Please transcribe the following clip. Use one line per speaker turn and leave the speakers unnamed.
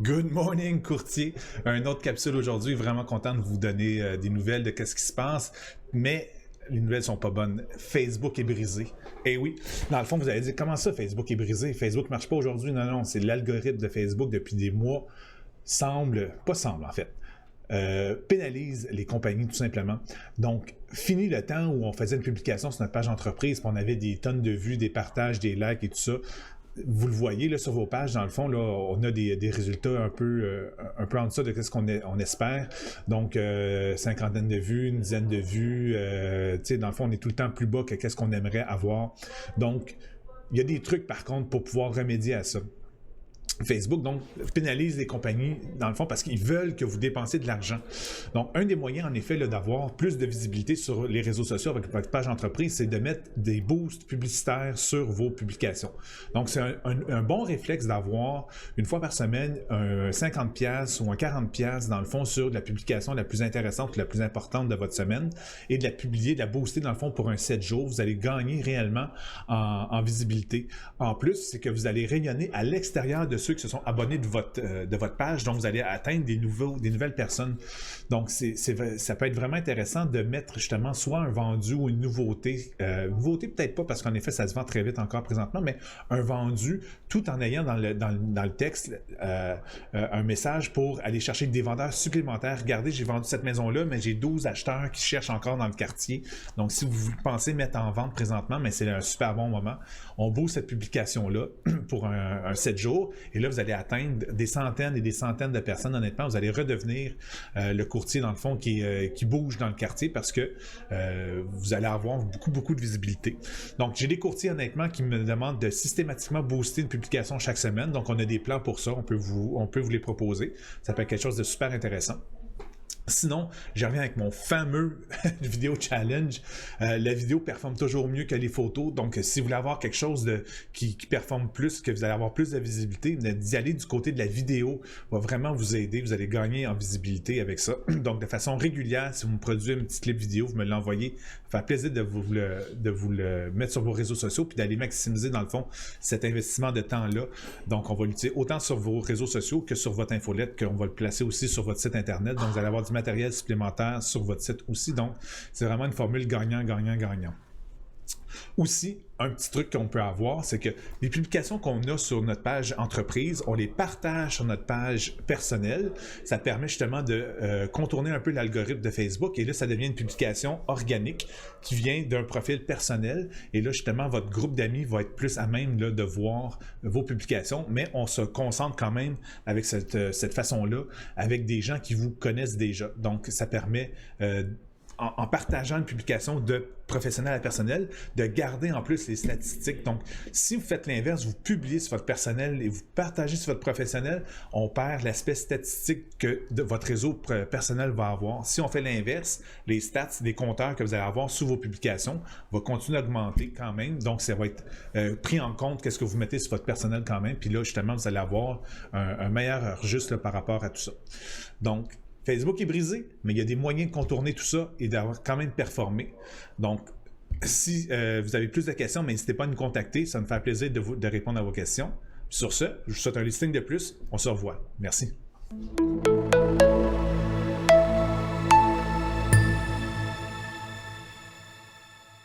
Good morning, courtier. Un autre capsule aujourd'hui. Vraiment content de vous donner des nouvelles de qu'est-ce qui se passe. Mais les nouvelles sont pas bonnes. Facebook est brisé. Eh oui, dans le fond, vous allez dire, comment ça, Facebook est brisé? Facebook marche pas aujourd'hui? Non, non, c'est l'algorithme de Facebook depuis des mois. Pénalise les compagnies tout simplement. Donc, fini le temps où on faisait une publication sur notre page entreprise, puis on avait des tonnes de vues, des partages, des likes et tout ça. Vous le voyez là, sur vos pages, dans le fond, là, on a des résultats un peu en deçà de ce qu'on espère. Donc, cinquantaine de vues, une dizaine de vues. Dans le fond, on est tout le temps plus bas que ce qu'on aimerait avoir. Donc, il y a des trucs, par contre, pour pouvoir remédier à ça. Facebook, donc, pénalise les compagnies, dans le fond, parce qu'ils veulent que vous dépensiez de l'argent. Donc, un des moyens, en effet, là, d'avoir plus de visibilité sur les réseaux sociaux avec votre page entreprise, c'est de mettre des boosts publicitaires sur vos publications. Donc, c'est un bon réflexe d'avoir, une fois par semaine, un 50$ ou un 40$ dans le fond, sur la publication la plus intéressante, la plus importante de votre semaine, et de la publier, de la booster, dans le fond, pour un 7 jours. Vous allez gagner réellement en visibilité. En plus, c'est que vous allez rayonner à l'extérieur de ceux qui se sont abonnés de votre page, donc vous allez atteindre des nouvelles personnes. Donc, ça peut être vraiment intéressant de mettre justement soit un vendu ou une nouveauté. Nouveauté peut-être pas, parce qu'en effet, ça se vend très vite encore présentement, mais un vendu, tout en ayant dans le texte un message pour aller chercher des vendeurs supplémentaires. Regardez, j'ai vendu cette maison-là, mais j'ai 12 acheteurs qui cherchent encore dans le quartier. Donc, si vous pensez mettre en vente présentement, mais c'est un super bon moment. On booste cette publication-là pour un 7 jours. Et là, vous allez atteindre des centaines et des centaines de personnes. Honnêtement, vous allez redevenir le courtier, dans le fond, qui bouge dans le quartier parce que vous allez avoir beaucoup de visibilité. Donc, j'ai des courtiers, honnêtement, qui me demandent de systématiquement booster une publication chaque semaine. Donc, on a des plans pour ça. On peut vous les proposer. Ça peut être quelque chose de super intéressant. Sinon, je reviens avec mon fameux vidéo challenge. La vidéo performe toujours mieux que les photos. Donc, si vous voulez avoir quelque chose qui performe plus, que vous allez avoir plus de visibilité, d'y aller du côté de la vidéo va vraiment vous aider. Vous allez gagner en visibilité avec ça. Donc, de façon régulière, si vous me produisez un petit clip vidéo, vous me l'envoyez. Ça fait plaisir de vous le mettre sur vos réseaux sociaux puis d'aller maximiser, dans le fond, cet investissement de temps-là. Donc, on va l'utiliser autant sur vos réseaux sociaux que sur votre infolette, qu'on va le placer aussi sur votre site Internet. Donc, vous allez avoir du matériel supplémentaire sur votre site aussi. Donc, c'est vraiment une formule gagnant-gagnant-gagnant. Aussi, un petit truc qu'on peut avoir, c'est que les publications qu'on a sur notre page entreprise, on les partage sur notre page personnelle. Ça permet justement de contourner un peu l'algorithme de Facebook. Et là, ça devient une publication organique qui vient d'un profil personnel. Et là, justement, votre groupe d'amis va être plus à même là, de voir vos publications. Mais on se concentre quand même avec cette façon-là, avec des gens qui vous connaissent déjà. Donc, ça permet en partageant une publication de professionnel à personnel, de garder en plus les statistiques. Donc, si vous faites l'inverse, vous publiez sur votre personnel et vous partagez sur votre professionnel, on perd l'aspect statistique que votre réseau personnel va avoir. Si on fait l'inverse, les stats, les compteurs que vous allez avoir sous vos publications vont continuer à augmenter quand même. Donc, ça va être pris en compte qu'est-ce que vous mettez sur votre personnel quand même. Puis là, justement, vous allez avoir un meilleur registre là, par rapport à tout ça. Donc, Facebook est brisé, mais il y a des moyens de contourner tout ça et d'avoir quand même performé. Donc, si vous avez plus de questions, n'hésitez pas à nous contacter. Ça me fait plaisir de répondre à vos questions. Sur ce, je vous souhaite un listing de plus. On se revoit. Merci.